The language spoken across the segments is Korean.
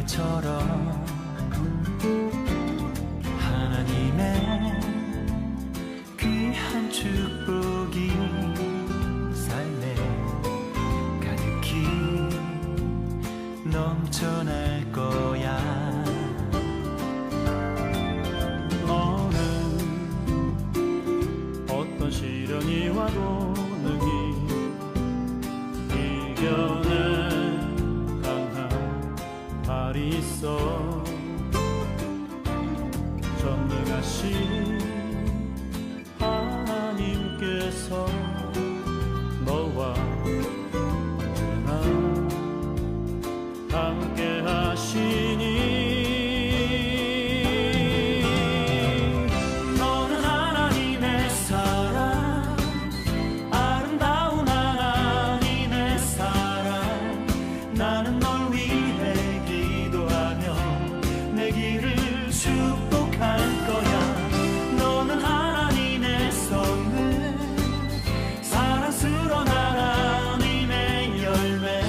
열매처럼 하나님의 귀한 축복이 삶에 가득히 넘쳐날 거야. 너는 어떤 시련이 와도 능히 이겨낼 강한 발이 있어. 전능하신 하나님께서 너와 언제나 함께 하시니. 너는 하나님의 사랑, 아름다운 하나님의 사랑. 나는 널 위해 기도하며 내 길을 축복할 거야. 너는 하나님의 선물, 사랑스러운 하나님의 열매,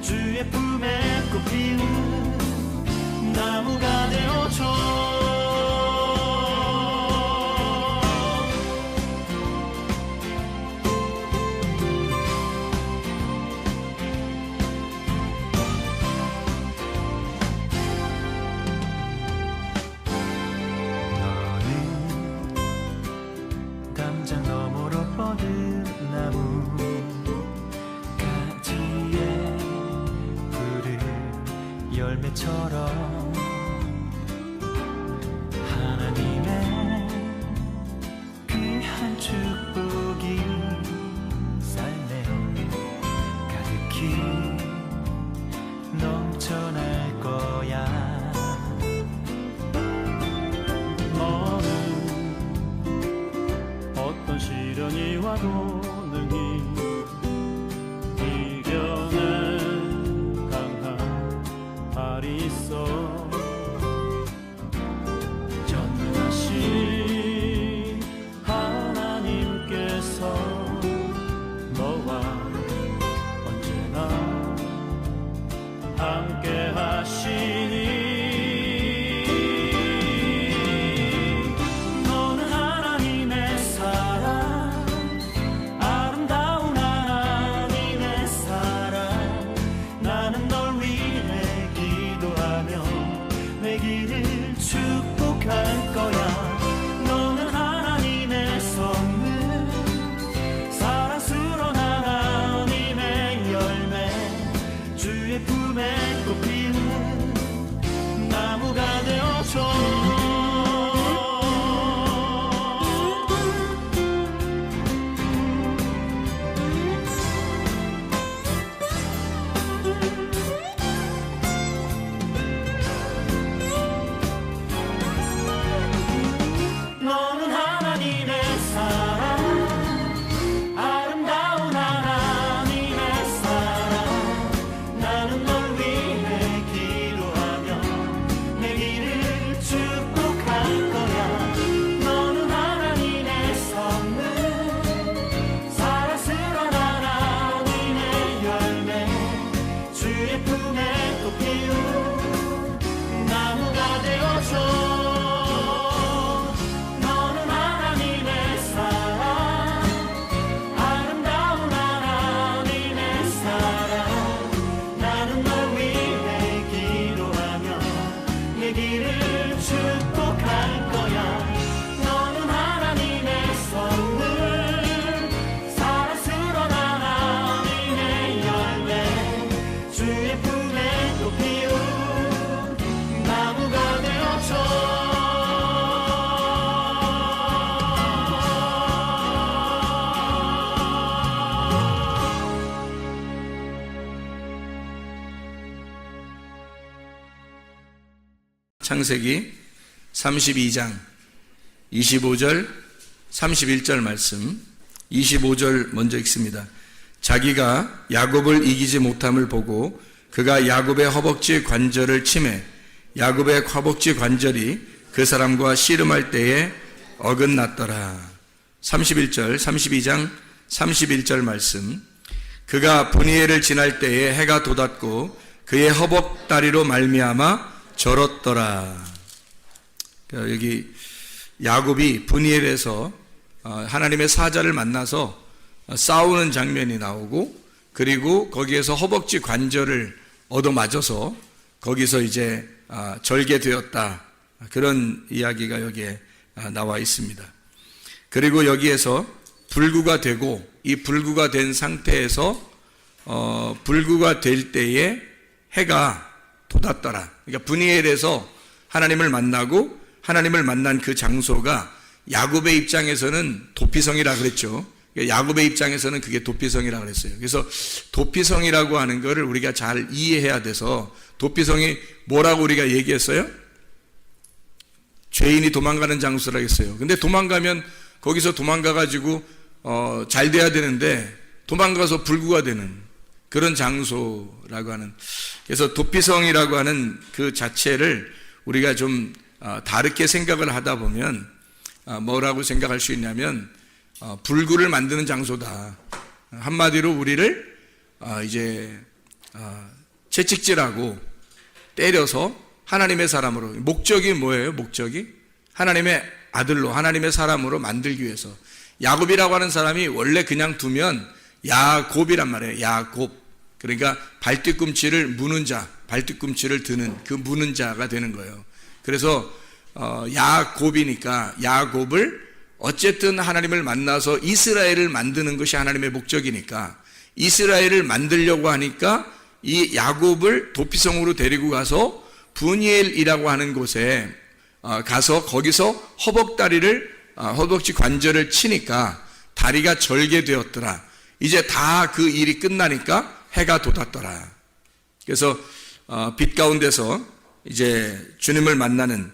주의 품에 꽃피운 나무가 되어줘. 담장 너머로 뻗은 나무 가지에 푸른 열매처럼 하나님의 귀한 축복이 삶에 가득히 넘쳐날 거야. 너는 어떤 시련이 와도 능히 이겨낼 강한 발이 있어. 전능하신 하나님께서 너와 언제나 함께 하시니. 축복할 거야. 너는 하나님의 선물, 사랑스러운 하나님의 열매, 주의 품에 꽃피는 나무가 되어줘. 너는 하나님의 사랑, 아름다운 하나님의 사랑. 나는 널 위해 기도하며 내 길을 축복할 거야. 너는 하나님의 선물, 사랑스러운 하나님의 열매, 주의 품에 꽃피운 나무가 되어줘. 축복할 거야. 너는 하나님의 선물, 사랑스러운 하나님의 열매, 주의 품에 꽃피운 나무가 되어줘. 창세기 32장 25절 31절 말씀. 25절 먼저 읽습니다. 자기가 야곱을 이기지 못함을 보고 그가 야곱의 허벅지 관절을 치매 야곱의 허벅지 관절이 그 사람과 씨름할 때에 어긋났더라. 31절 32장 31절 말씀. 그가 브니엘을 지날 때에 해가 돋았고 그의 허벅다리로 말미암아 절었더라. 여기 야곱이 브니엘에서 하나님의 사자를 만나서 싸우는 장면이 나오고, 그리고 거기에서 허벅지 관절을 얻어맞아서 거기서 이제 절개되었다, 그런 이야기가 여기에 나와 있습니다. 그리고 여기에서 불구가 되고, 이 불구가 된 상태에서 불구가 될 때에 해가 돋았더라. 그러니까 브니엘에서 하나님을 만나고, 하나님을 만난 그 장소가 야곱의 입장에서는 도피성이라 그랬죠. 야곱의 입장에서는 그게 도피성이라 그랬어요. 그래서 도피성이라고 하는 것을 우리가 잘 이해해야 돼서, 도피성이 뭐라고 우리가 얘기했어요? 죄인이 도망가는 장소라고 했어요. 근데 도망가면 거기서 도망가가지고 잘 돼야 되는데 도망가서 불구가 되는 그런 장소라고 하는, 그래서 도피성이라고 하는 그 자체를 우리가 좀 다르게 생각을 하다 보면 뭐라고 생각할 수 있냐면 불구를 만드는 장소다. 한마디로 우리를 이제 채찍질하고 때려서 하나님의 사람으로, 목적이 뭐예요? 목적이 하나님의 아들로, 하나님의 사람으로 만들기 위해서. 야곱이라고 하는 사람이 원래 그냥 두면 야곱이란 말이에요. 야곱. 그러니까 발뒤꿈치를 무는 자, 발뒤꿈치를 드는 그 무는 자가 되는 거예요. 그래서 야곱이니까 야곱을 어쨌든 하나님을 만나서 이스라엘을 만드는 것이 하나님의 목적이니까, 이스라엘을 만들려고 하니까 이 야곱을 도피성으로 데리고 가서 브니엘이라고 하는 곳에 가서 거기서 허벅지 관절을 치니까 다리가 절개되었더라. 이제 다 그 일이 끝나니까 해가 돋았더라. 그래서 빛 가운데서 이제 주님을 만나는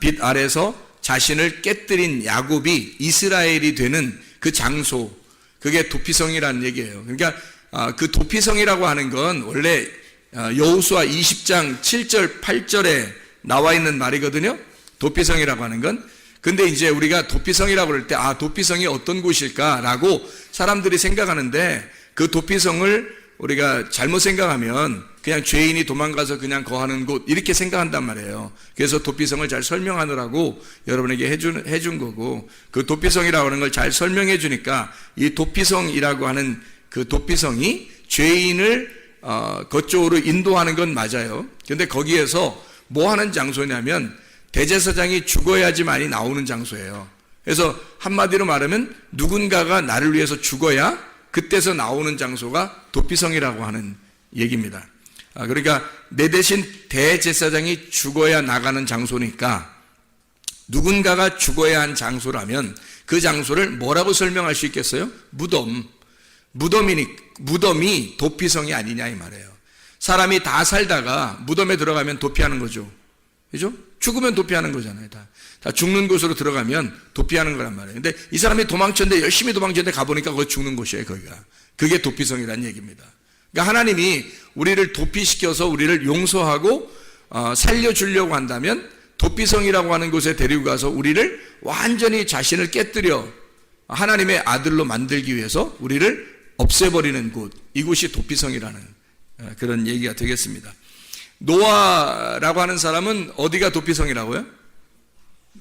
빛 아래서 자신을 깨뜨린 야곱이 이스라엘이 되는 그 장소, 그게 도피성이라는 얘기예요. 그러니까 그 도피성이라고 하는 건 원래 여호수아 20장 7절 8절에 나와 있는 말이거든요. 도피성이라고 하는 건. 근데 이제 우리가 도피성이라고 그럴 때 도피성이 어떤 곳일까라고 사람들이 생각하는데, 그 도피성을 우리가 잘못 생각하면 그냥 죄인이 도망가서 그냥 거하는 곳 이렇게 생각한단 말이에요. 그래서 도피성을 잘 설명하느라고 여러분에게 해준 거고, 그 도피성이라고 하는 걸 잘 설명해 주니까 이 도피성이라고 하는 그 도피성이 죄인을 그쪽으로 인도하는 건 맞아요. 근데 거기에서 뭐 하는 장소냐면 대제사장이 죽어야지만이 나오는 장소예요. 그래서 한마디로 말하면 누군가가 나를 위해서 죽어야 그때서 나오는 장소가 도피성이라고 하는 얘기입니다. 그러니까 내 대신 대제사장이 죽어야 나가는 장소니까, 누군가가 죽어야 한 장소라면 그 장소를 뭐라고 설명할 수 있겠어요? 무덤이 도피성이 아니냐 이 말이에요. 사람이 다 살다가 무덤에 들어가면 도피하는 거죠. 그죠? 죽으면 도피하는 거잖아요. 다 죽는 곳으로 들어가면 도피하는 거란 말이에요. 근데 이 사람이 도망쳤는데, 열심히 도망쳤는데 가보니까 거기 죽는 곳이에요, 거기가. 그게 도피성이라는 얘기입니다. 그러니까 하나님이 우리를 도피시켜서 우리를 용서하고 살려주려고 한다면 도피성이라고 하는 곳에 데리고 가서 우리를 완전히 자신을 깨뜨려 하나님의 아들로 만들기 위해서 우리를 없애버리는 곳, 이곳이 도피성이라는 그런 얘기가 되겠습니다. 노아라고 하는 사람은 어디가 도피성이라고요?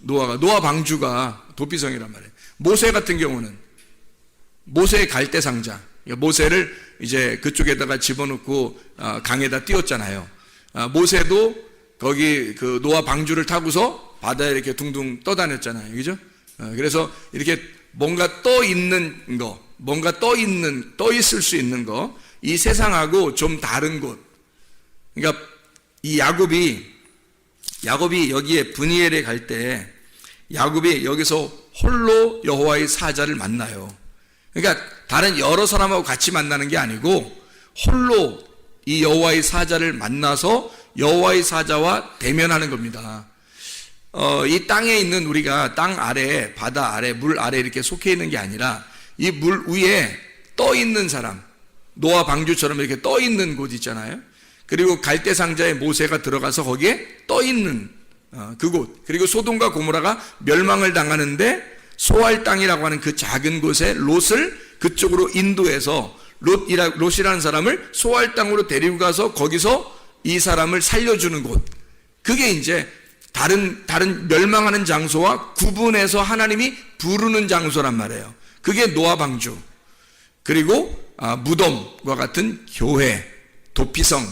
노아 방주가 도피성이란 말이에요. 모세 같은 경우는 모세의 갈대상자, 모세를 이제 그쪽에다가 집어넣고 강에다 띄웠잖아요. 모세도 거기 그 노아 방주를 타고서 바다에 이렇게 둥둥 떠다녔잖아요. 그죠? 그래서 이렇게 뭔가 떠 있는 거, 뭔가 떠 있을 수 있는 거, 이 세상하고 좀 다른 곳. 그러니까 이 야곱이 여기에 브니엘에 갈 때 야곱이 여기서 홀로 여호와의 사자를 만나요. 그러니까 다른 여러 사람하고 같이 만나는 게 아니고 홀로 이 여호와의 사자를 만나서 여호와의 사자와 대면하는 겁니다. 이 땅에 있는 우리가 땅 아래, 바다 아래, 물 아래 이렇게 속해 있는 게 아니라 이 물 위에 떠 있는 사람, 노아 방주처럼 이렇게 떠 있는 곳 있잖아요. 그리고 갈대상자의 모세가 들어가서 거기에 떠 있는 그곳, 그리고 소돔과 고모라가 멸망을 당하는데 소알 땅이라고 하는 그 작은 곳에 롯을 그쪽으로 인도해서 롯이라는 사람을 소알 땅으로 데리고 가서 거기서 이 사람을 살려주는 곳. 그게 이제 다른 멸망하는 장소와 구분해서 하나님이 부르는 장소란 말이에요. 그게 노아 방주. 그리고 무덤과 같은 교회, 도피성.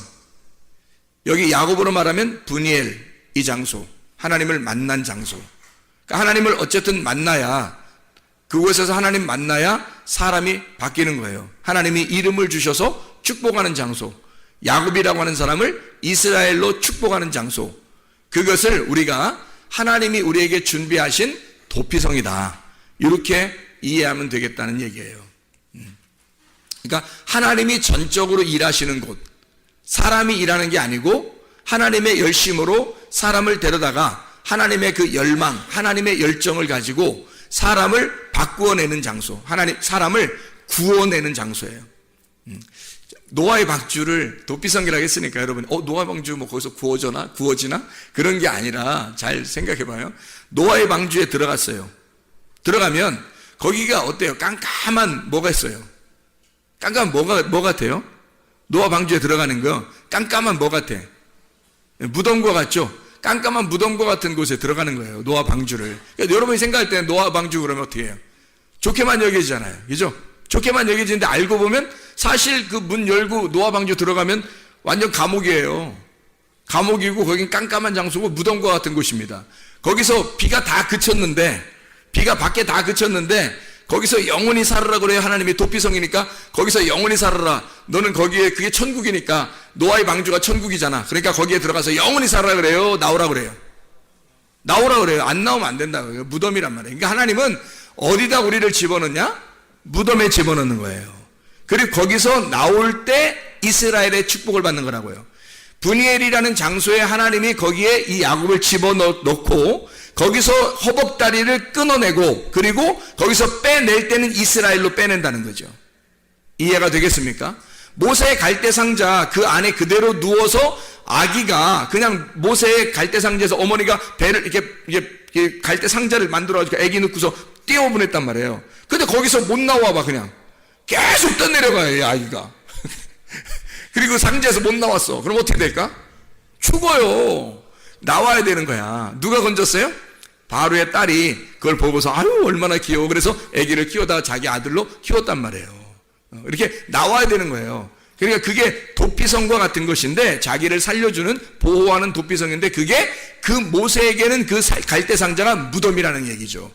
여기 야고보로 말하면 브니엘, 이 장소. 하나님을 만난 장소. 그러니까 하나님을 어쨌든 만나야, 그곳에서 하나님 만나야 사람이 바뀌는 거예요. 하나님이 이름을 주셔서 축복하는 장소. 야곱이라고 하는 사람을 이스라엘로 축복하는 장소. 그것을 우리가 하나님이 우리에게 준비하신 도피성이다. 이렇게 이해하면 되겠다는 얘기예요. 그러니까 하나님이 전적으로 일하시는 곳. 사람이 일하는 게 아니고 하나님의 열심으로 사람을 데려다가 하나님의 그 열망, 하나님의 열정을 가지고 사람을 바꾸어내는 장소. 사람을 구워내는 장소예요. 노아의 방주를 도피성이라고 했으니까 여러분, 노아의 방주 뭐 거기서 구워지나? 그런 게 아니라 잘 생각해 봐요. 노아의 방주에 들어갔어요. 들어가면 거기가 어때요? 깜깜한 뭐가 있어요? 깜깜한 뭐 같아요? 노아 방주에 들어가는 거 깜깜한 뭐 같아? 무덤과 같죠? 깜깜한 무덤과 같은 곳에 들어가는 거예요. 노아 방주를. 그러니까 여러분이 생각할 때는 노아 방주 그러면 어떻게 해요? 좋게만 여겨지잖아요. 그죠? 좋게만 여겨지는데 알고 보면 사실 그 문 열고 노아 방주 들어가면 완전 감옥이에요. 감옥이고 거긴 깜깜한 장소고 무덤과 같은 곳입니다. 거기서 비가 밖에 다 그쳤는데 거기서 영원히 살으라 그래요. 하나님이 도피성이니까 거기서 영원히 살아라. 너는 거기에 그게 천국이니까 노아의 방주가 천국이잖아. 그러니까 거기에 들어가서 영원히 살아라 그래요. 나오라 그래요. 안 나오면 안 된다고요. 무덤이란 말이에요. 그러니까 하나님은 어디다 우리를 집어넣냐? 무덤에 집어넣는 거예요. 그리고 거기서 나올 때 이스라엘의 축복을 받는 거라고요. 브니엘이라는 장소에 하나님이 거기에 이 야곱을 집어넣고 거기서 허벅다리를 끊어내고 그리고 거기서 빼낼 때는 이스라엘로 빼낸다는 거죠. 이해가 되겠습니까? 모세의 갈대상자 그 안에 그대로 누워서 아기가 그냥 모세의 갈대상자에서 어머니가 배를 이렇게 갈대상자를 만들어가지고 아기 넣고서 띄워보냈단 말이에요. 근데 거기서 못 나와봐. 그냥 계속 떠내려가요 이 아기가. 그리고 상자에서 못 나왔어. 그럼 어떻게 될까? 죽어요. 나와야 되는 거야. 누가 건졌어요? 바로의 딸이 그걸 보고서 아유 얼마나 귀여워. 그래서 아기를 키우다가 자기 아들로 키웠단 말이에요. 이렇게 나와야 되는 거예요. 그러니까 그게 도피성과 같은 것인데 자기를 살려주는 보호하는 도피성인데 그게 그 모세에게는 그 갈대상자가 무덤이라는 얘기죠.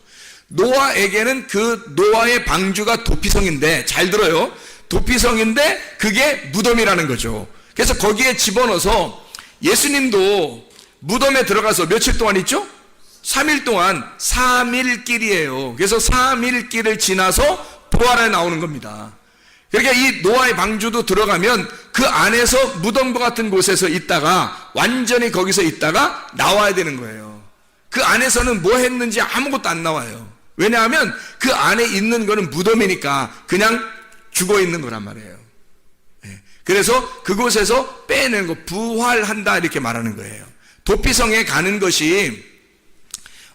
노아에게는 그 노아의 방주가 도피성인데 잘 들어요. 도피성인데 그게 무덤이라는 거죠. 그래서 거기에 집어넣어서 예수님도 무덤에 들어가서 며칠 동안 있죠? 3일 동안 3일길이에요. 그래서 3일길을 지나서 부활에 나오는 겁니다. 그러니까 이 노아의 방주도 들어가면 그 안에서 무덤과 같은 곳에서 있다가 완전히 거기서 있다가 나와야 되는 거예요. 그 안에서는 뭐 했는지 아무것도 안 나와요. 왜냐하면 그 안에 있는 거는 무덤이니까 그냥 죽어 있는 거란 말이에요. 그래서 그곳에서 빼내는 거, 부활한다 이렇게 말하는 거예요. 도피성에 가는 것이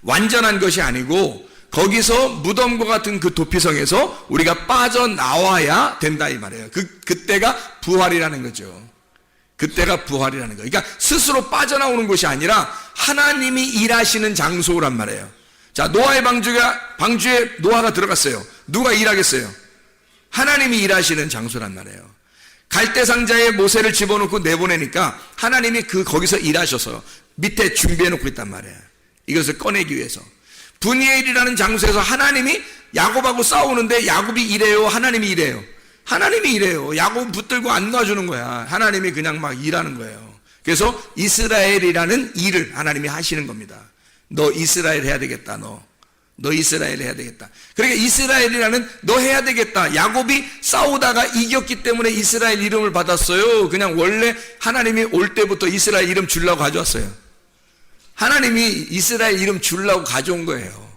완전한 것이 아니고 거기서 무덤과 같은 그 도피성에서 우리가 빠져나와야 된다 이 말이에요. 그때가 부활이라는 거죠. 그때가 부활이라는 거예요. 그러니까 스스로 빠져나오는 것이 아니라 하나님이 일하시는 장소란 말이에요. 자, 노아의 방주에 노아가 들어갔어요. 누가 일하겠어요? 하나님이 일하시는 장소란 말이에요. 갈대상자에 모세를 집어넣고 내보내니까 하나님이 거기서 일하셔서 밑에 준비해놓고 있단 말이에요. 이것을 꺼내기 위해서. 브니엘이라는 장소에서 하나님이 야곱하고 싸우는데 야곱이 이래요? 하나님이 이래요? 하나님이 이래요. 야곱 붙들고 안 놔주는 거야. 하나님이 그냥 막 일하는 거예요. 그래서 이스라엘이라는 일을 하나님이 하시는 겁니다. 너 이스라엘 해야 되겠다. 너 이스라엘 해야 되겠다. 그러니까 이스라엘이라는 너 해야 되겠다. 야곱이 싸우다가 이겼기 때문에 이스라엘 이름을 받았어요. 그냥 원래 하나님이 올 때부터 이스라엘 이름 주려고 가져왔어요. 하나님이 이스라엘 이름 주려고 가져온 거예요.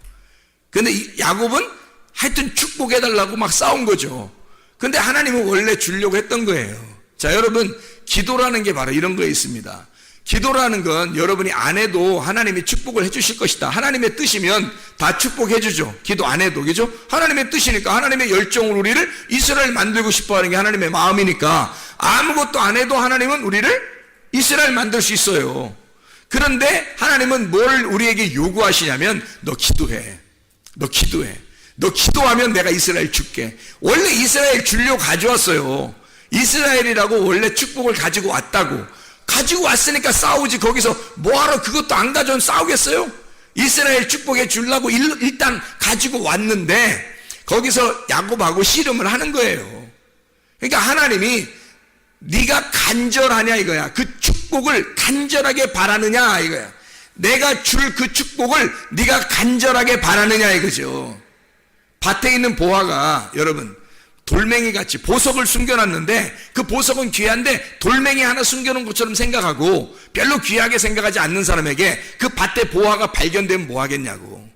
근데 야곱은 하여튼 축복해달라고 막 싸운 거죠. 근데 하나님은 원래 주려고 했던 거예요. 자, 여러분, 기도라는 게 바로 이런 거에 있습니다. 기도라는 건 여러분이 안 해도 하나님이 축복을 해주실 것이다. 하나님의 뜻이면 다 축복해 주죠. 기도 안 해도, 그죠? 하나님의 뜻이니까, 하나님의 열정으로 우리를 이스라엘 만들고 싶어 하는 게 하나님의 마음이니까 아무것도 안 해도 하나님은 우리를 이스라엘 만들 수 있어요. 그런데 하나님은 뭘 우리에게 요구하시냐면, 너 기도해. 너 기도해. 너 기도하면 내가 이스라엘 줄게. 원래 이스라엘 주려고 가져왔어요. 이스라엘이라고 원래 축복을 가지고 왔다고. 가지고 왔으니까 싸우지. 거기서 뭐하러 그것도 안 가져온 싸우겠어요? 이스라엘 축복해 주려고 일단 가지고 왔는데 거기서 야곱하고 씨름을 하는 거예요. 그러니까 하나님이 네가 간절하냐 이거야. 그 축복을 간절하게 바라느냐 이거야. 내가 줄 그 축복을 네가 간절하게 바라느냐 이거죠. 밭에 있는 보화가 여러분 돌멩이같이 보석을 숨겨놨는데 그 보석은 귀한데 돌멩이 하나 숨겨놓은 것처럼 생각하고 별로 귀하게 생각하지 않는 사람에게 그 밭에 보화가 발견되면 뭐 하겠냐고.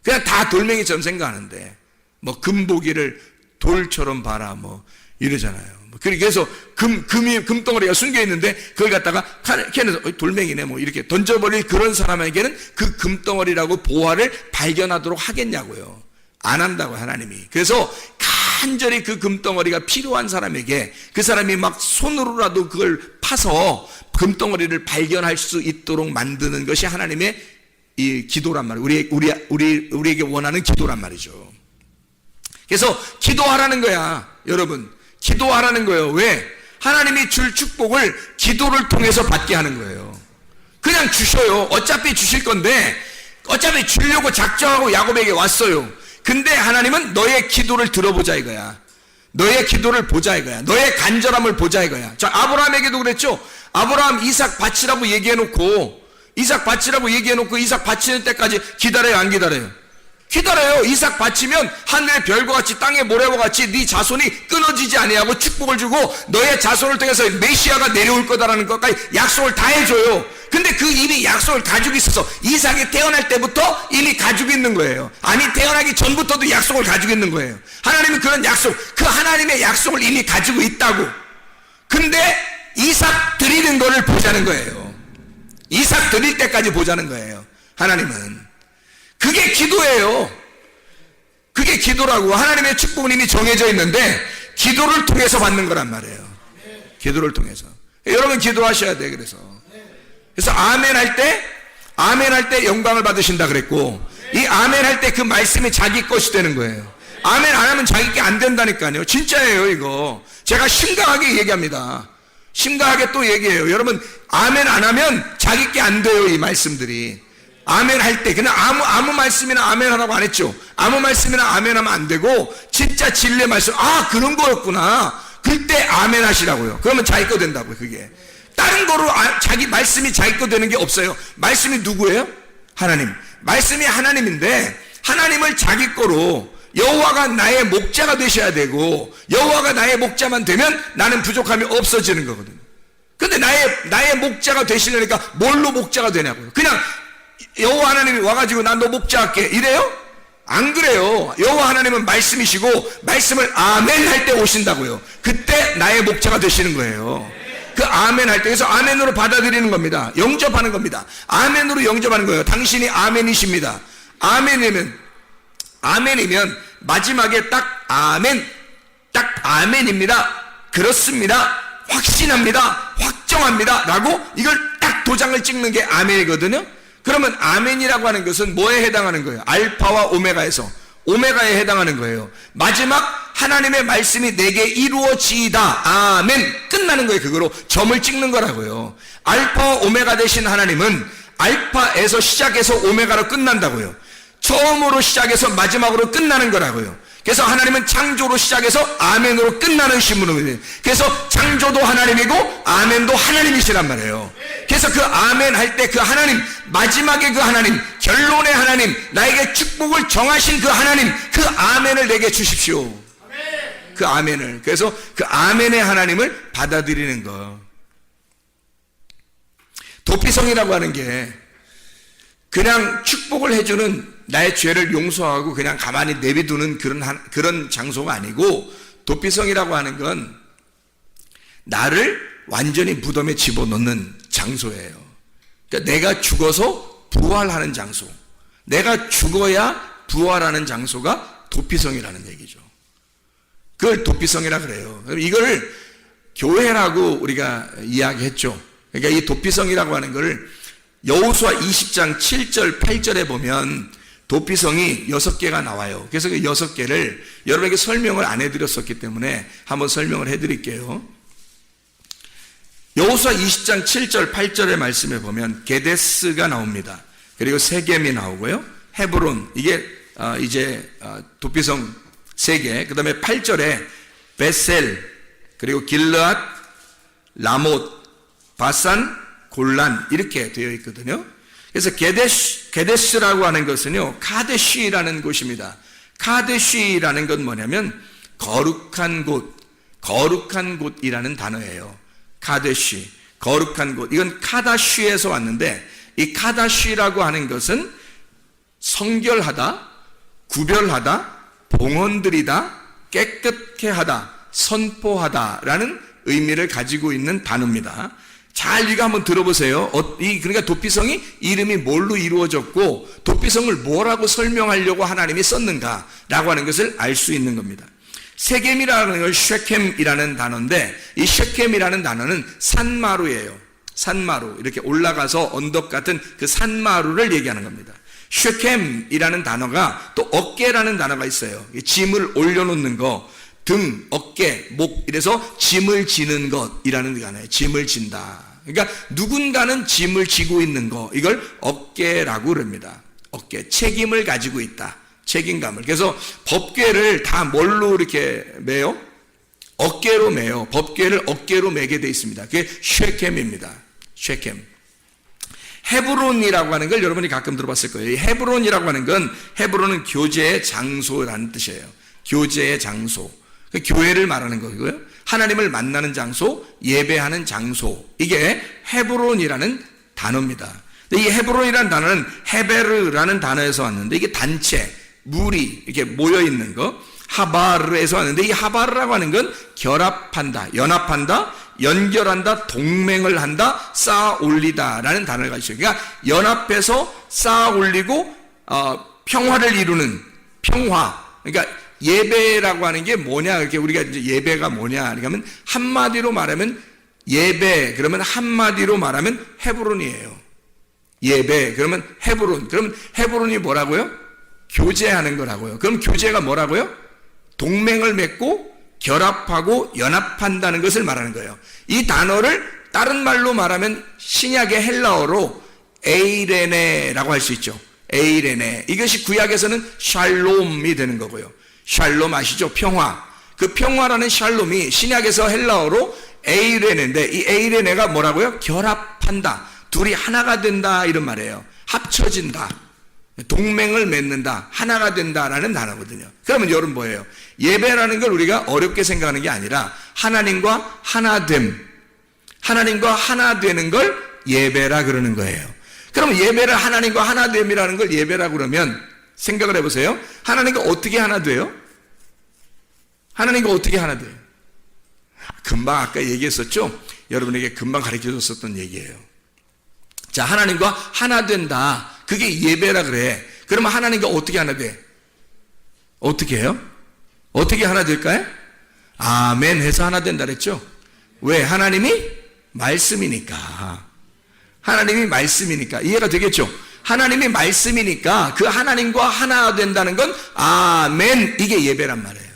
그냥 다 돌멩이처럼 생각하는데 뭐 금보기를 돌처럼 봐라 뭐 이러잖아요. 그래서 금덩어리가 숨겨있는데 그걸 갖다가 캔에서 돌멩이네 뭐 이렇게 던져버릴 그런 사람에게는 그 금덩어리라고 보화를 발견하도록 하겠냐고요. 안 한다고 하나님이. 그래서 간절히 그 금덩어리가 필요한 사람에게 그 사람이 막 손으로라도 그걸 파서 금덩어리를 발견할 수 있도록 만드는 것이 하나님의 이 기도란 말이에요. 우리에게 원하는 기도란 말이죠. 그래서 기도하라는 거야. 여러분 기도하라는 거예요. 왜? 하나님이 줄 축복을 기도를 통해서 받게 하는 거예요. 그냥 주셔요. 어차피 주실 건데 어차피 주려고 작정하고 야곱에게 왔어요. 근데 하나님은 너의 기도를 들어보자 이거야. 너의 기도를 보자 이거야. 너의 간절함을 보자 이거야. 자, 아브라함에게도 그랬죠. 아브라함 이삭 바치라고 얘기해놓고 이삭 바치는 때까지 기다려요 안 기다려요? 기다려요. 이삭 바치면 하늘의 별과 같이 땅의 모래와 같이 네 자손이 끊어지지 아니하고 축복을 주고 너의 자손을 통해서 메시아가 내려올 거다라는 것까지 약속을 다 해줘요. 근데 그 이미 약속을 가지고 있어서 이삭이 태어날 때부터 이미 가지고 있는 거예요. 아니 태어나기 전부터도 약속을 가지고 있는 거예요. 하나님은 그런 약속, 그 하나님의 약속을 이미 가지고 있다고. 근데 이삭 드리는 거를 보자는 거예요. 이삭 드릴 때까지 보자는 거예요. 하나님은 그게 기도예요. 그게 기도라고. 하나님의 축복은 이미 정해져 있는데 기도를 통해서 받는 거란 말이에요. 기도를 통해서. 여러분 기도하셔야 돼. 그래서 아멘 할 때 영광을 받으신다 그랬고, 이 아멘 할 때 그 말씀이 자기 것이 되는 거예요. 아멘 안 하면 자기 게 안 된다니까요. 진짜예요 이거. 제가 심각하게 얘기합니다. 심각하게 또 얘기해요. 여러분 아멘 안 하면 자기 게 안 돼요. 이 말씀들이. 아멘 할 때 그냥 아무 말씀이나 아멘 하라고 안 했죠. 아무 말씀이나 아멘 하면 안 되고 진짜 진리의 말씀, 아 그런 거였구나, 그때 아멘 하시라고요. 그러면 자기 거 된다고요. 그게 다른 거로 자기 말씀이 자기 거 되는 게 없어요. 말씀이 누구예요? 하나님. 말씀이 하나님인데 하나님을 자기 거로, 여호와가 나의 목자가 되셔야 되고 여호와가 나의 목자만 되면 나는 부족함이 없어지는 거거든요. 근데 나의 목자가 되시려니까 뭘로 목자가 되냐고요. 그냥 여호와 하나님이 와가지고 난 너 목자할게 이래요? 안 그래요. 여호와 하나님은 말씀이시고 말씀을 아멘 할 때 오신다고요. 그때 나의 목자가 되시는 거예요. 그 아멘 할 때, 그래서 아멘으로 받아들이는 겁니다. 영접하는 겁니다. 아멘으로 영접하는 거예요. 당신이 아멘이십니다. 아멘이면 마지막에 딱 아멘입니다, 그렇습니다, 확신합니다, 확정합니다 라고 이걸 딱 도장을 찍는 게 아멘이거든요. 그러면 아멘이라고 하는 것은 뭐에 해당하는 거예요? 알파와 오메가에서 오메가에 해당하는 거예요. 마지막 하나님의 말씀이 내게 이루어지이다, 아멘, 끝나는 거예요. 그거로 점을 찍는 거라고요. 알파와 오메가 되신 하나님은 알파에서 시작해서 오메가로 끝난다고요. 처음으로 시작해서 마지막으로 끝나는 거라고요. 그래서 하나님은 창조로 시작해서 아멘으로 끝나는 신분이에요. 그래서 창조도 하나님이고 아멘도 하나님이시란 말이에요. 그래서 그 아멘 할 때 그 하나님, 마지막에 그 하나님, 결론의 하나님, 나에게 축복을 정하신 그 하나님, 그 아멘을 내게 주십시오. 그 아멘을. 그래서 그 아멘의 하나님을 받아들이는 거. 도피성이라고 하는 게 그냥 축복을 해주는, 나의 죄를 용서하고 그냥 가만히 내비두는 그런 장소가 아니고, 도피성이라고 하는 건 나를 완전히 무덤에 집어넣는 장소예요. 그러니까 내가 죽어서 부활하는 장소. 내가 죽어야 부활하는 장소가 도피성이라는 얘기죠. 그걸 도피성이라 그래요. 이걸 교회라고 우리가 이야기했죠. 그러니까 이 도피성이라고 하는 것을 여호수아 20장 7절 8절에 보면 도피성이 6개가 나와요. 그래서 그 6개를 여러분에게 설명을 안 해드렸었기 때문에 한번 설명을 해드릴게요. 여호수아 20장 7절 8절의 말씀에 보면 게데스가 나옵니다. 그리고 세겜이 나오고요. 헤브론, 이게 이제 도피성 3개. 그 다음에 8절에 베셀, 그리고 길르앗, 라못, 바산, 골란 이렇게 되어 있거든요. 그래서 게데스라고 하는 것은요, 카데시라는 곳입니다. 카데시라는 건 뭐냐면 거룩한 곳이라는 단어예요. 카데시, 거룩한 곳. 이건 카다시에서 왔는데, 이 카다시라고 하는 것은 성결하다, 구별하다, 봉헌드리다, 깨끗게 하다, 선포하다라는 의미를 가지고 있는 단어입니다. 잘 이거 한번 들어보세요. 그러니까 도피성이 이름이 뭘로 이루어졌고 도피성을 뭐라고 설명하려고 하나님이 썼는가라고 하는 것을 알 수 있는 겁니다. 세겜이라는 걸 쉐켐이라는 단어인데, 이 쉐켐이라는 단어는 산마루예요. 산마루, 이렇게 올라가서 언덕 같은 그 산마루를 얘기하는 겁니다. 쉐켐이라는 단어가 또 어깨라는 단어가 있어요. 짐을 올려놓는 거, 등, 어깨, 목, 이래서 짐을 지는 것이라는 단어예요. 짐을 진다. 그러니까 누군가는 짐을 지고 있는 거, 이걸 어깨라고 그럽니다. 어깨, 책임을 가지고 있다. 책임감을. 그래서 법궤를 다 뭘로 이렇게 매요? 어깨로 매요. 법궤를 어깨로 매게 돼 있습니다. 그게 쉐켐입니다. 쉐켐. 헤브론이라고 하는 걸 여러분이 가끔 들어봤을 거예요. 이 헤브론이라고 하는 건, 헤브론은 교제의 장소라는 뜻이에요. 교제의 장소. 교회를 말하는 거고요. 하나님을 만나는 장소, 예배하는 장소. 이게 헤브론이라는 단어입니다. 이 헤브론이라는 단어는 헤베르라는 단어에서 왔는데, 이게 단체, 무리, 이렇게 모여 있는 거. 하바르에서 왔는데, 이 하바르라고 하는 건 결합한다, 연합한다, 연결한다, 동맹을 한다, 쌓아 올리다라는 단어를 가지고 있어요. 그러니까 연합해서 쌓아 올리고 평화를 이루는 평화. 그러니까 예배라고 하는 게 뭐냐? 이렇게 우리가 이제 예배가 뭐냐? 그러면 한마디로 말하면 예배, 그러면 한마디로 말하면 헤브론이에요. 예배, 그러면 헤브론. 그러면 헤브론이 뭐라고요? 교제하는 거라고요. 그럼 교제가 뭐라고요? 동맹을 맺고 결합하고 연합한다는 것을 말하는 거예요. 이 단어를 다른 말로 말하면 신약의 헬라어로 에이레네라고 할 수 있죠. 에이레네. 이것이 구약에서는 샬롬이 되는 거고요. 샬롬 아시죠? 평화. 그 평화라는 샬롬이 신약에서 헬라어로 에이레네인데, 이 에이레네가 뭐라고요? 결합한다. 둘이 하나가 된다, 이런 말이에요. 합쳐진다. 동맹을 맺는다, 하나가 된다라는 단어거든요. 그러면 여러분 뭐예요? 예배라는 걸 우리가 어렵게 생각하는 게 아니라 하나님과 하나됨, 하나님과 하나 되는 걸 예배라 그러는 거예요. 그러면 예배를 하나님과 하나됨이라는 걸 예배라 그러면 생각을 해보세요. 하나님과 어떻게 하나 돼요? 하나님과 어떻게 하나 돼요? 금방 아까 얘기했었죠? 여러분에게 금방 가르쳐줬었던 얘기예요. 자, 하나님과 하나 된다. 그게 예배라 그래. 그러면 하나님과 어떻게 하나 돼? 어떻게 해요? 어떻게 하나 될까요? 아멘 해서 하나 된다 그랬죠? 왜? 하나님이 말씀이니까. 하나님이 말씀이니까. 이해가 되겠죠? 하나님이 말씀이니까 그 하나님과 하나 된다는 건 아멘, 이게 예배란 말이에요.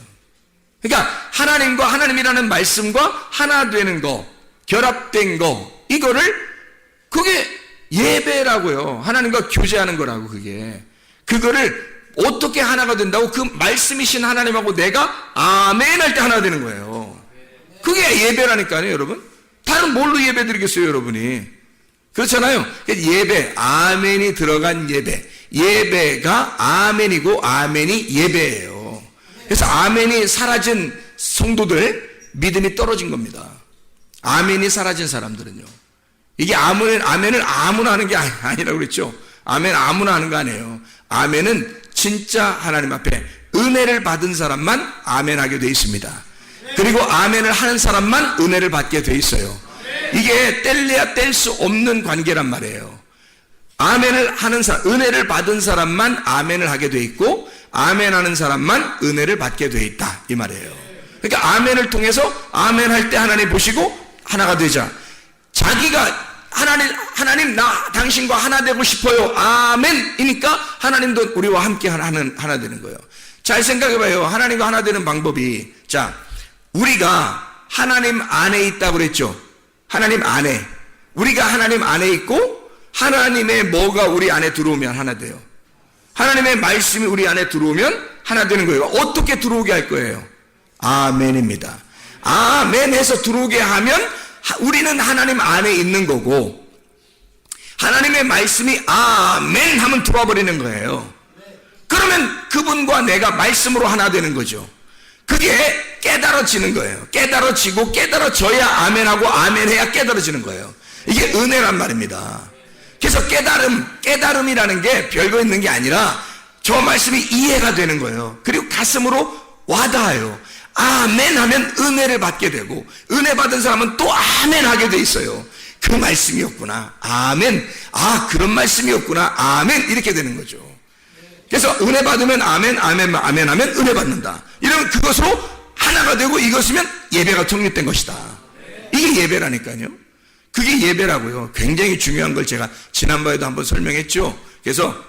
그러니까 하나님과 하나님이라는 말씀과 하나 되는 거, 결합된 거, 이거를 그게 예배라고요. 하나님과 교제하는 거라고. 그거를 어떻게 하나가 된다고? 그 말씀이신 하나님하고 내가 아멘 할 때 하나 되는 거예요. 그게 예배라니까요, 여러분. 다른 뭘로 예배 드리겠어요, 여러분이? 그렇잖아요. 예배, 아멘이 들어간 예배. 예배가 아멘이고 아멘이 예배예요. 그래서 아멘이 사라진 성도들, 믿음이 떨어진 겁니다. 아멘이 사라진 사람들은요. 이게 아멘을 아무나 하는 게 아니라고 그랬죠. 아멘 아무나 하는 거 아니에요. 아멘은 진짜 하나님 앞에 은혜를 받은 사람만 아멘하게 돼 있습니다. 그리고 아멘을 하는 사람만 은혜를 받게 돼 있어요. 이게 뗄래야 뗄 수 없는 관계란 말이에요. 아멘을 하는 사람, 은혜를 받은 사람만 아멘을 하게 돼 있고, 아멘 하는 사람만 은혜를 받게 돼 있다, 이 말이에요. 그러니까 아멘을 통해서 아멘 할 때 하나님 보시고 하나가 되자. 자기가 하나님 나 당신과 하나 되고 싶어요, 아멘이니까 하나님도 우리와 함께 하나 되는 거예요. 잘 생각해봐요. 하나님과 하나 되는 방법이, 자, 우리가 하나님 안에 있다고 그랬죠. 하나님 안에, 우리가 하나님 안에 있고 하나님의 뭐가 우리 안에 들어오면 하나 돼요. 하나님의 말씀이 우리 안에 들어오면 하나 되는 거예요. 어떻게 들어오게 할 거예요? 아멘입니다. 아멘 해서 들어오게 하면 우리는 하나님 안에 있는 거고, 하나님의 말씀이 아멘 하면 들어와 버리는 거예요. 그러면 그분과 내가 말씀으로 하나 되는 거죠. 그게 깨달아지는 거예요. 깨달아지고 깨달아져야 아멘하고 아멘해야 깨달아지는 거예요. 이게 은혜란 말입니다. 그래서 깨달음이라는 게 별거 있는 게 아니라 저 말씀이 이해가 되는 거예요. 그리고 가슴으로 와닿아요. 아멘 하면 은혜를 받게 되고, 은혜 받은 사람은 또 아멘 하게 돼 있어요. 그 말씀이었구나, 아멘. 아, 그런 말씀이었구나, 아멘. 이렇게 되는 거죠. 그래서 은혜 받으면 아멘, 아멘, 아멘 하면 은혜 받는다. 이러면 그것으로 하나가 되고, 이것이면 예배가 성립된 것이다. 이게 예배라니까요. 그게 예배라고요. 굉장히 중요한 걸 제가 지난번에도 한번 설명했죠. 그래서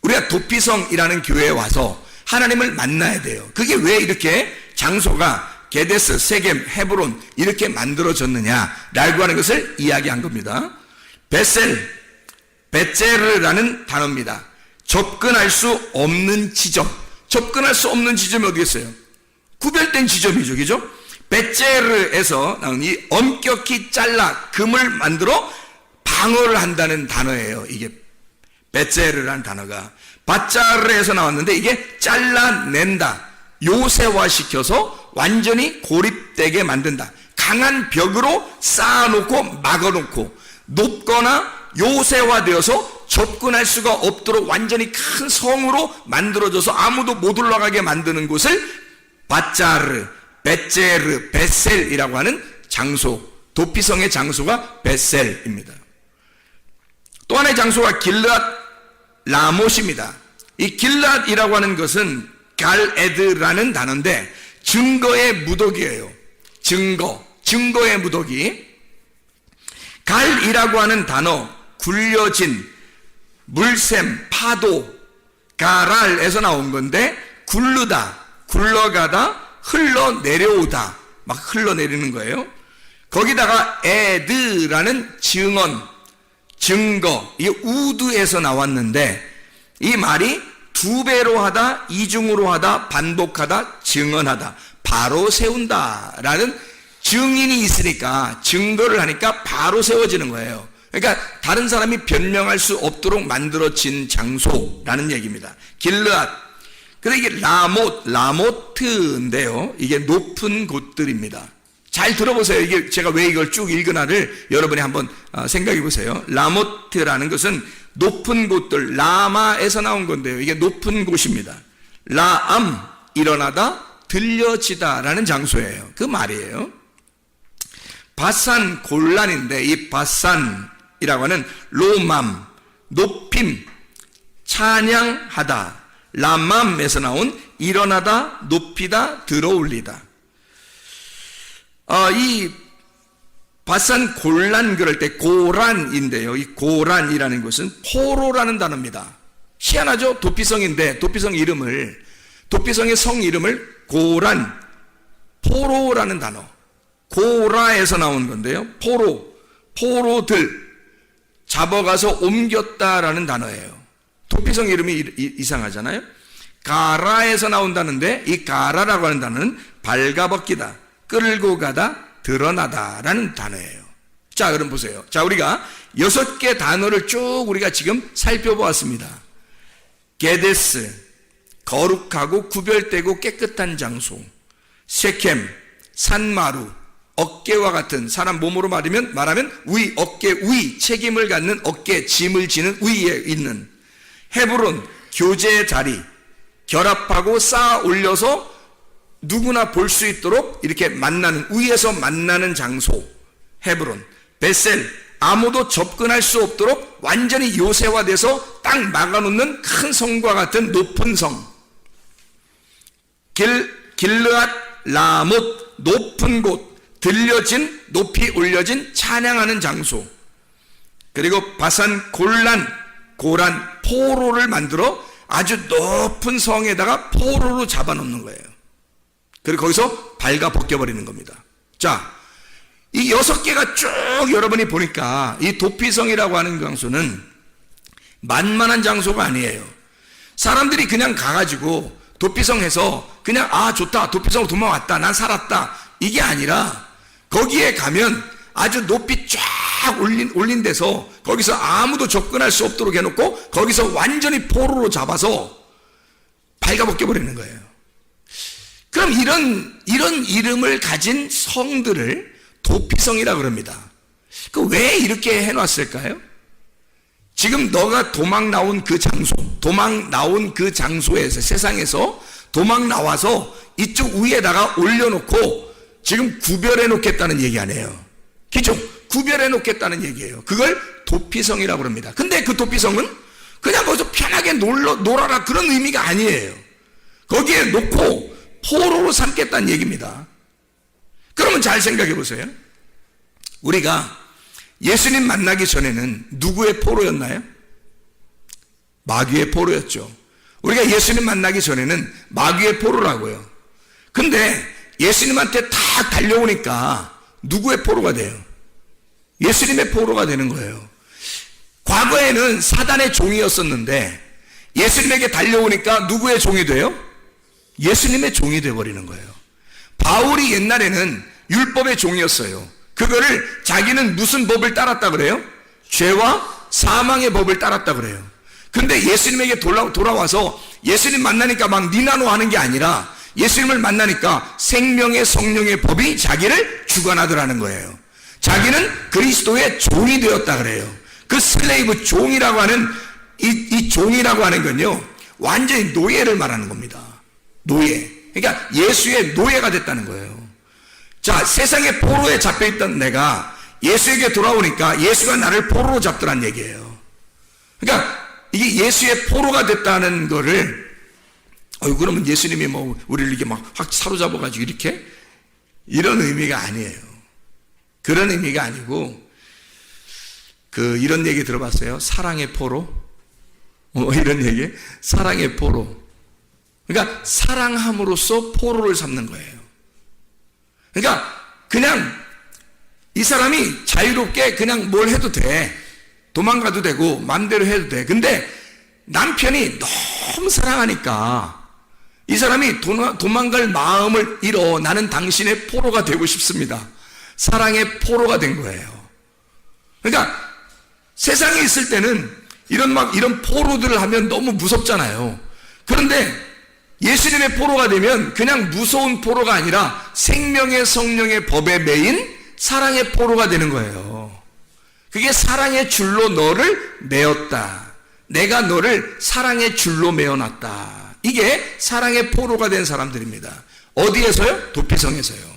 우리가 도피성이라는 교회에 와서 하나님을 만나야 돼요. 그게 왜 이렇게 장소가 게데스, 세겜, 헤브론 이렇게 만들어졌느냐라고 하는 것을 이야기한 겁니다. 베셀르라는 단어입니다. 접근할 수 없는 지점. 접근할 수 없는 지점이 어디 있어요? 구별된 지점이죠, 그죠? 베젤에서 나온 이 엄격히 잘라 금을 만들어 방어를 한다는 단어예요. 이게 베젤이라는 단어가 바짜르에서 나왔는데, 이게 잘라낸다, 요새화시켜서 완전히 고립되게 만든다. 강한 벽으로 쌓아놓고 막아놓고 높거나 요새화되어서 접근할 수가 없도록 완전히 큰 성으로 만들어져서 아무도 못 올라가게 만드는 곳을 바짜르, 베제르, 베셀이라고 하는 장소, 도피성의 장소가 베셀입니다. 또 하나의 장소가 길르앗 라못입니다. 이 길르앗이라고 하는 것은 갈에드라는 단어인데 증거의 무더기예요. 증거의 무더기. 갈이라고 하는 단어, 굴려진, 물샘, 파도, 가랄에서 나온 건데, 굴르다, 굴러가다, 흘러내려오다, 막 흘러내리는 거예요. 거기다가 에드라는 증언, 증거, 이게 우드에서 나왔는데, 이 말이 두 배로 하다, 이중으로 하다, 반복하다, 증언하다, 바로 세운다라는 증인이 있으니까, 증거를 하니까 바로 세워지는 거예요. 그러니까 다른 사람이 변명할 수 없도록 만들어진 장소라는 얘기입니다. 길르앗. 근데 이게 라모트인데요. 이게 높은 곳들입니다. 잘 들어보세요. 이게 제가 왜 이걸 쭉 읽으나를 여러분이 한번 생각해 보세요. 라모트라는 것은 높은 곳들, 라마에서 나온 건데요. 이게 높은 곳입니다. 라암, 일어나다, 들려지다라는 장소예요. 그 말이에요. 바산 골란인데, 이 바산이라고 하는 로맘, 높임, 찬양하다, 라맘에서 나온 일어나다, 높이다, 들어올리다. 이 바산 골란 그럴 때 고란인데요. 이 고란이라는 것은 포로라는 단어입니다. 희한하죠? 도피성인데 도피성 이름을, 도피성의 성 이름을 고란, 포로라는 단어, 고라에서 나온 건데요. 포로들 잡아가서 옮겼다라는 단어예요. 도피성 이름이 이상하잖아요. 가라에서 나온다는데, 이 가라라고 하는 단어는 발가벗기다, 끌고 가다, 드러나다라는 단어예요. 자, 그럼 보세요. 자, 우리가 6개 단어를 쭉 우리가 지금 살펴보았습니다. 게데스, 거룩하고 구별되고 깨끗한 장소. 세켐, 산마루, 어깨와 같은, 사람 몸으로 말하면 위, 어깨 위, 책임을 갖는 어깨, 짐을 지는 위에 있는. 헤브론, 교제의 자리, 결합하고 쌓아 올려서 누구나 볼 수 있도록 이렇게 만나는, 위에서 만나는 장소. 헤브론, 벳셀, 아무도 접근할 수 없도록 완전히 요새화돼서 딱 막아놓는 큰 성과 같은 높은 성, 길르앗 라못, 높은 곳, 들려진, 높이 올려진 찬양하는 장소, 그리고 바산 고란, 포로를 만들어 아주 높은 성에다가 포로로 잡아놓는 거예요. 그리고 거기서 발가 벗겨버리는 겁니다. 자, 이 6개가 쭉 여러분이 보니까 이 도피성이라고 하는 장소는 만만한 장소가 아니에요. 사람들이 그냥 가가지고 도피성에서 그냥 좋다, 도피성으로 도망왔다, 난 살았다, 이게 아니라 거기에 가면 아주 높이 쫙 올린 데서 거기서 아무도 접근할 수 없도록 해놓고 거기서 완전히 포로로 잡아서 발가벗겨버리는 거예요. 그럼 이런 이름을 가진 성들을 도피성이라 그럽니다. 왜 이렇게 해놨을까요? 지금 너가 도망 나온 그 장소에서, 세상에서 도망 나와서 이쪽 위에다가 올려놓고 지금 구별해 놓겠다는 얘기 아니에요. 그죠? 구별해 놓겠다는 얘기예요. 그걸 도피성이라고 합니다. 근데 그 도피성은 그냥 거기서 편하게 놀아라 그런 의미가 아니에요. 거기에 놓고 포로로 삼겠다는 얘기입니다. 그러면 잘 생각해 보세요. 우리가 예수님 만나기 전에는 누구의 포로였나요? 마귀의 포로였죠. 우리가 예수님 만나기 전에는 마귀의 포로라고요. 근데 예수님한테 다 달려오니까 누구의 포로가 돼요? 예수님의 포로가 되는 거예요. 과거에는 사단의 종이었었는데 예수님에게 달려오니까 누구의 종이 돼요? 예수님의 종이 되어버리는 거예요. 바울이 옛날에는 율법의 종이었어요. 그거를 자기는 무슨 법을 따랐다 그래요? 죄와 사망의 법을 따랐다 그래요. 근데 예수님에게 돌아와서 예수님 만나니까 막 니나노 하는 게 아니라 예수님을 만나니까 생명의 성령의 법이 자기를 주관하더라는 거예요. 자기는 그리스도의 종이 되었다 그래요. 그 슬레이브 종이라고 하는 이 종이라고 하는 건요, 완전히 노예를 말하는 겁니다. 노예. 그러니까 예수의 노예가 됐다는 거예요. 자, 세상의 포로에 잡혀있던 내가 예수에게 돌아오니까 예수가 나를 포로로 잡더란 얘기예요. 그러니까 이게 예수의 포로가 됐다는 거를 그러면 예수님이 우리를 이렇게 막 확 사로잡아가지고 이렇게, 이런 의미가 아니에요. 그런 의미가 아니고, 이런 얘기 들어봤어요? 사랑의 포로? 이런 얘기? 사랑의 포로. 그러니까 사랑함으로써 포로를 삼는 거예요. 그러니까 그냥 이 사람이 자유롭게 그냥 뭘 해도 돼. 도망가도 되고 마음대로 해도 돼. 근데 남편이 너무 사랑하니까 이 사람이 도망갈 마음을 잃어 나는 당신의 포로가 되고 싶습니다. 사랑의 포로가 된 거예요. 그러니까 세상에 있을 때는 이런 포로들을 하면 너무 무섭잖아요. 그런데 예수님의 포로가 되면 그냥 무서운 포로가 아니라 생명의 성령의 법에 매인 사랑의 포로가 되는 거예요. 그게 사랑의 줄로 너를 메었다. 내가 너를 사랑의 줄로 메어놨다. 이게 사랑의 포로가 된 사람들입니다. 어디에서요? 도피성에서요.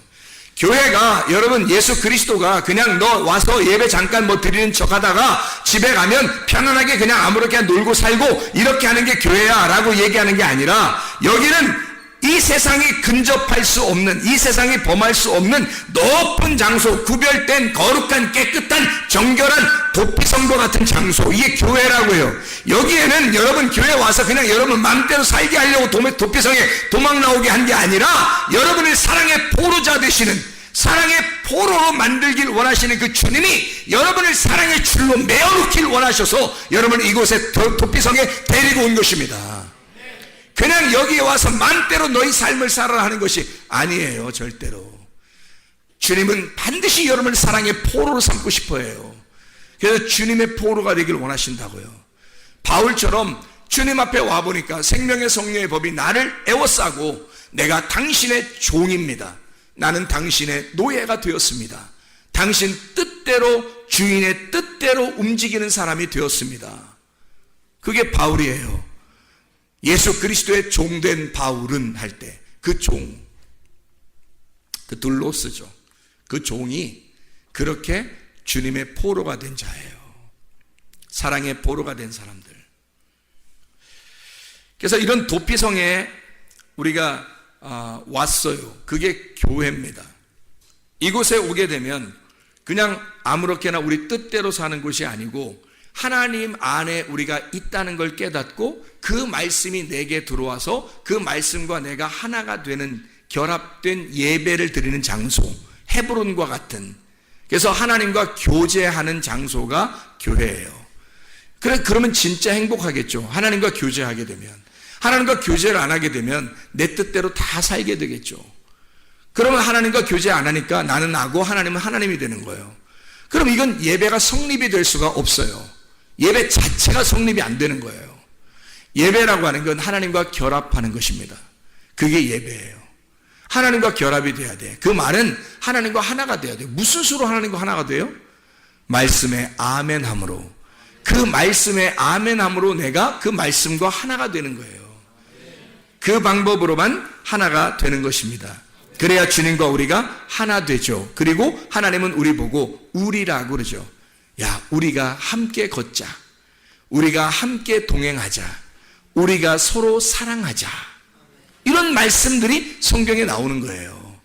교회가, 여러분, 예수 그리스도가 그냥 너 와서 예배 잠깐 드리는 척 하다가 집에 가면 편안하게 그냥 아무렇게 놀고 살고 이렇게 하는 게 교회야 라고 얘기하는 게 아니라, 여기는 이 세상이 근접할 수 없는, 이 세상이 범할 수 없는 높은 장소, 구별된 거룩한 깨끗한 정결한 도피성도 같은 장소, 이게 교회라고요. 여기에는 여러분 교회 와서 그냥 여러분 마음대로 살게 하려고 도피성에 도망 나오게 한 게 아니라, 여러분을 사랑의 포로자 되시는, 사랑의 포로로 만들길 원하시는 그 주님이 여러분을 사랑의 줄로 메어놓길 원하셔서 여러분을 이곳에 도피성에 데리고 온 것입니다. 그냥 여기에 와서 마음대로 너희 삶을 살아라 하는 것이 아니에요. 절대로. 주님은 반드시 여러분을 사랑의 포로로 삼고 싶어 해요. 그래서 주님의 포로가 되길 원하신다고요. 바울처럼 주님 앞에 와보니까 생명의 성령의 법이 나를 에워싸고 내가 당신의 종입니다. 나는 당신의 노예가 되었습니다. 당신 뜻대로, 주인의 뜻대로 움직이는 사람이 되었습니다. 그게 바울이에요. 예수 그리스도의 종된 바울은 할 때 그 종, 그 둘로스죠. 그 종이 그렇게 주님의 포로가 된 자예요. 사랑의 포로가 된 사람들. 그래서 이런 도피성에 우리가 왔어요. 그게 교회입니다. 이곳에 오게 되면 그냥 아무렇게나 우리 뜻대로 사는 곳이 아니고 하나님 안에 우리가 있다는 걸 깨닫고 그 말씀이 내게 들어와서 그 말씀과 내가 하나가 되는 결합된 예배를 드리는 장소, 헤브론과 같은, 그래서 하나님과 교제하는 장소가 교회예요. 그러면 진짜 행복하겠죠. 하나님과 교제하게 되면. 하나님과 교제를 안 하게 되면 내 뜻대로 다 살게 되겠죠. 그러면 하나님과 교제 안 하니까 나는 나고 하나님은 하나님이 되는 거예요. 그럼 이건 예배가 성립이 될 수가 없어요. 예배 자체가 성립이 안 되는 거예요. 예배라고 하는 건 하나님과 결합하는 것입니다. 그게 예배예요. 하나님과 결합이 돼야 돼. 그 말은 하나님과 하나가 돼야 돼요. 무슨 수로 하나님과 하나가 돼요? 말씀에 아멘함으로. 그 말씀에 아멘함으로 내가 그 말씀과 하나가 되는 거예요. 그 방법으로만 하나가 되는 것입니다. 그래야 주님과 우리가 하나 되죠. 그리고 하나님은 우리 보고 우리라고 그러죠. 야, 우리가 함께 걷자. 우리가 함께 동행하자. 우리가 서로 사랑하자. 이런 말씀들이 성경에 나오는 거예요.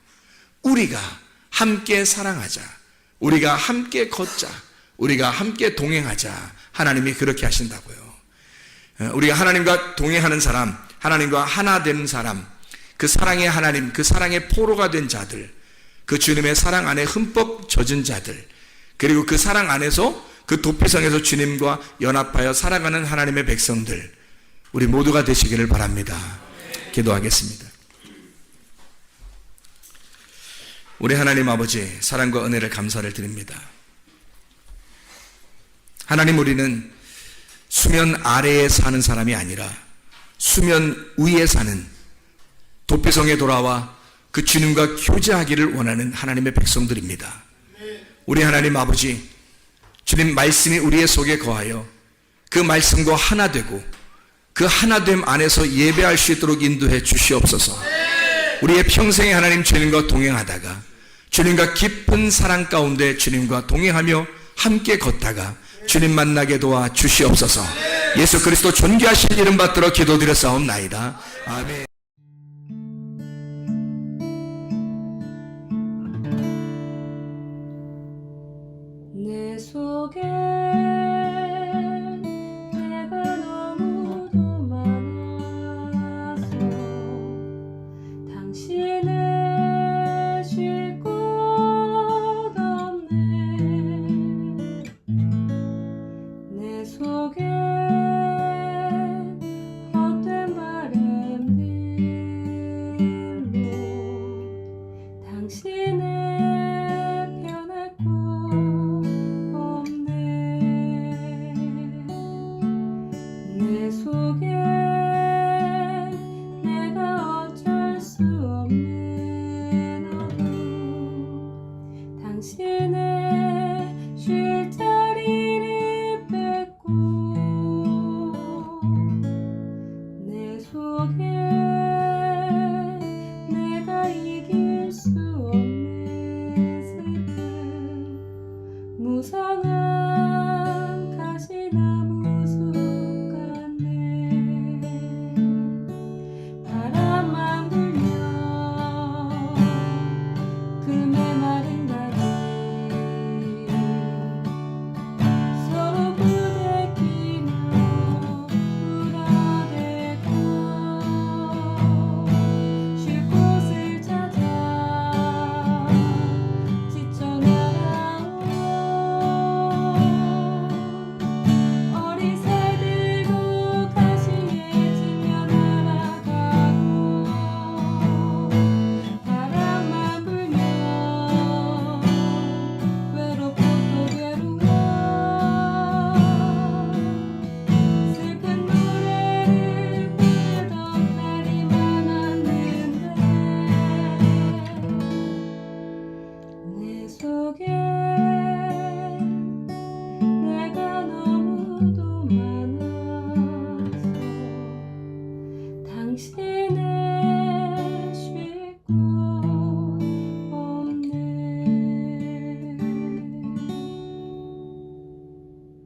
우리가 함께 사랑하자. 우리가 함께 걷자. 우리가 함께 동행하자. 하나님이 그렇게 하신다고요. 우리가 하나님과 동행하는 사람, 하나님과 하나 되는 사람, 그 사랑의 하나님, 그 사랑의 포로가 된 자들, 그 주님의 사랑 안에 흠뻑 젖은 자들, 그리고 그 사랑 안에서 그 도피성에서 주님과 연합하여 살아가는 하나님의 백성들, 우리 모두가 되시기를 바랍니다. 기도하겠습니다. 우리 하나님 아버지, 사랑과 은혜를 감사를 드립니다. 하나님, 우리는 수면 아래에 사는 사람이 아니라 수면 위에 사는, 도피성에 돌아와 그 주님과 교제하기를 원하는 하나님의 백성들입니다. 우리 하나님 아버지, 주님 말씀이 우리의 속에 거하여 그 말씀과 하나 되고 그 하나됨 안에서 예배할 수 있도록 인도해 주시옵소서. 우리의 평생에 하나님 주님과 동행하다가 주님과 깊은 사랑 가운데 주님과 동행하며 함께 걷다가 주님 만나게 도와 주시옵소서. 예수 그리스도 존귀하신 이름 받들어 기도드렸사옵나이다. 아멘. 내 속에 내가 너무도 많아서 당신을 쉴 곳 없네. 내 속에 헛된 바램들로 당신을 변할 곳 내 속에 내가 어쩔 수 없는 어둠, 당신의 쉴 자리를 뺏고 내 속에 내가 이길 수 없는 슬픔, 무성한 가시나무 숲 같네. 바람만 불면 그 메마른 다리 서로 부대끼며 울어대고 쉴 곳을 찾아 지쳐 날아온 어린 새들도 가시에 지며 날아가고, 바람만 불면 외롭고 또 외로워 슬픈 노래를 부르던 날이 많았는데 내 속에 내가 너무도 많아서 당신을